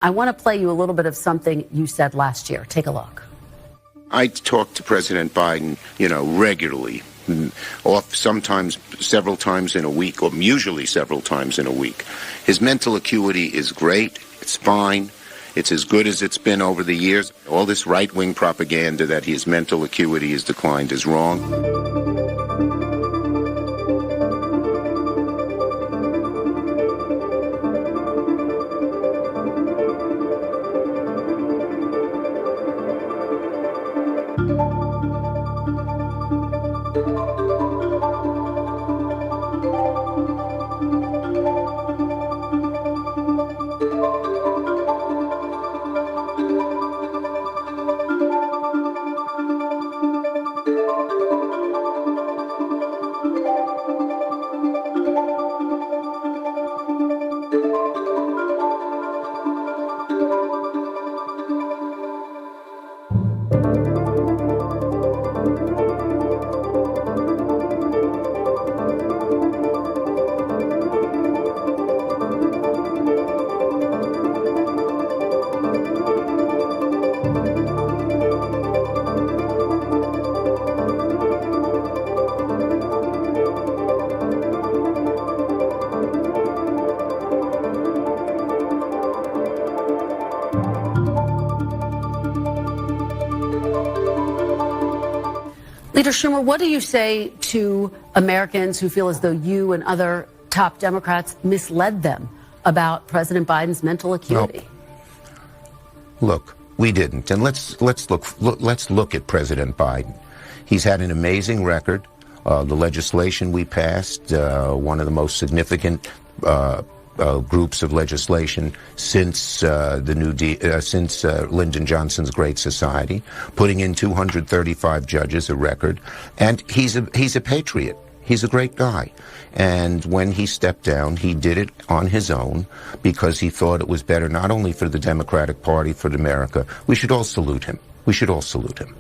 I want to play you a little bit of something you said last year. Take a look. I talk to President Biden, regularly, sometimes several times in a week, or usually several times in a week. His mental acuity is great. It's fine. It's as good as it's been over the years. All this right-wing propaganda that his mental acuity has declined is wrong. Leader Schumer, what do you say to Americans who feel as though you and other top Democrats misled them about President Biden's mental acuity? No. Look, we didn't, and let's look at President Biden. He's had an amazing record. The legislation we passed, one of the most significant groups of legislation since since Lyndon Johnson's Great Society, putting in 235 judges, a record, and he's a patriot. He's a great guy. And when he stepped down, he did it on his own because he thought it was better not only for the Democratic Party, for America. We should all salute him. We should all salute him.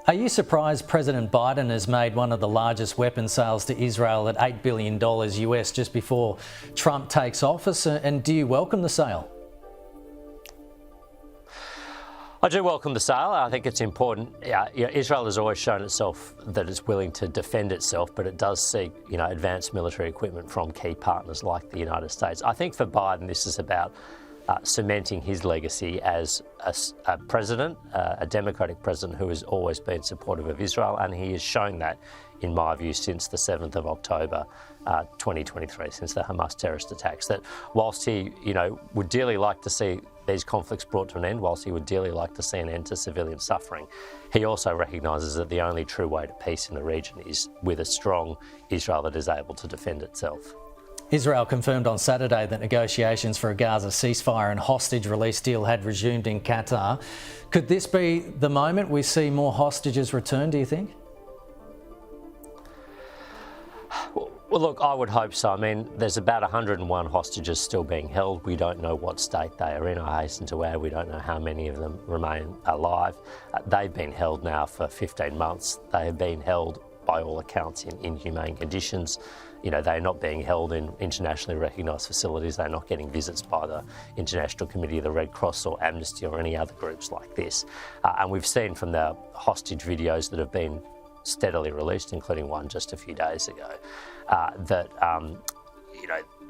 Are you surprised President Biden has made one of the largest weapon sales to Israel at $8 billion US just before Trump takes office? And do you welcome the sale? I do welcome the sale. I think it's important. Israel has always shown itself that it's willing to defend itself, but it does seek, advanced military equipment from key partners like the United States. I think for Biden, this is about cementing his legacy as a president, a democratic president who has always been supportive of Israel, and he is showing that, in my view, since the 7th of October 2023, since the Hamas terrorist attacks. That whilst he, would dearly like to see these conflicts brought to an end, whilst he would dearly like to see an end to civilian suffering, he also recognises that the only true way to peace in the region is with a strong Israel that is able to defend itself. Israel confirmed on Saturday that negotiations for a Gaza ceasefire and hostage release deal had resumed in Qatar. Could this be the moment we see more hostages return, do you think? Well, look, I would hope so. I mean, there's about 101 hostages still being held. We don't know what state they are in. I hasten to add, we don't know how many of them remain alive. They've been held now for 15 months. They have been held, by all accounts, in inhumane conditions. They're not being held in internationally recognised facilities. They're not getting visits by the International Committee of the Red Cross or Amnesty or any other groups like this. And we've seen from the hostage videos that have been steadily released, including one just a few days ago, that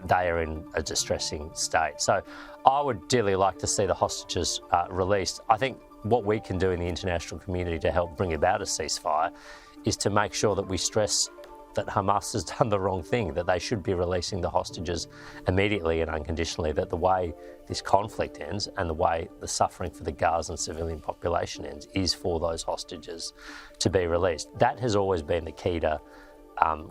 they are in a distressing state. So I would dearly like to see the hostages released. I think what we can do in the international community to help bring about a ceasefire is to make sure that we stress that Hamas has done the wrong thing, that they should be releasing the hostages immediately and unconditionally, that the way this conflict ends and the way the suffering for the Gazan civilian population ends is for those hostages to be released. That has always been the key to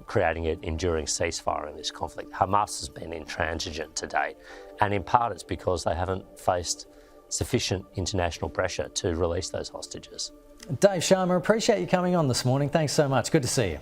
creating an enduring ceasefire in this conflict. Hamas has been intransigent to date, and in part it's because they haven't faced sufficient international pressure to release those hostages. Dave Sharma, appreciate you coming on this morning. Thanks so much. Good to see you.